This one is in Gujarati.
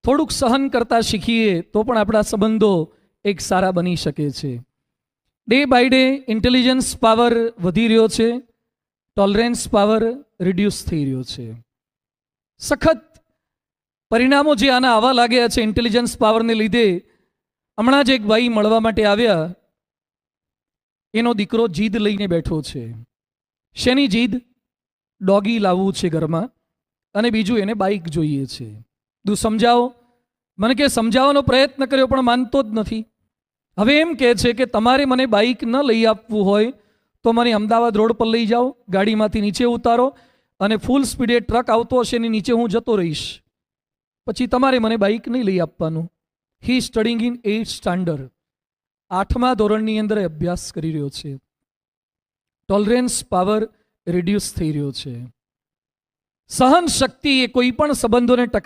થોડુંક સહન કરતા શીખીએ તો પણ આપણા સંબંધો એક સારા બની શકે છે. Day by day intelligence power વધી રહ્યો છે, ટોલરન્સ પાવર રિડ્યુસ થઈ રહ્યો છે. સખત પરિણામો જે આના આવવા લાગ્યા છે ઇન્ટેલિજન્સ પાવરને લીધે. હમણાં જ એક ભાઈ મળવા માટે આવ્યા, એનો દીકરો જીદ લઈને બેઠો છે. શેની જીદ? ડોગી લાવવું છે ઘરમાં, અને બીજું એને બાઇક જોઈએ છે. તું સમજાવો. મને કે સમજાવવાનો પ્રયત્ન કર્યો પણ માનતો જ નથી. હવે એમ કહે છે કે તમારે મને બાઇક ન લઈ આપવું હોય તો મને અમદાવાદ રોડ પર લઈ જાઓ, ગાડીમાંથી નીચે ઉતારો અને ફૂલ સ્પીડે ટ્રક આવતો હશે એની નીચે હું જતો રહીશ, પછી તમારે મને બાઇક નહીં લઈ આપવાનું. હી સ્ટડીંગ ઇન 8th સ્ટાન્ડર્ડ, 8મા ધોરણની અંદર અભ્યાસ કરી રહ્યો છે. ટોલરન્સ પાવર રિડ્યુસ થઈ રહ્યો છે. સહન શક્તિ એ કોઈ પણ સંબંધોને ટકા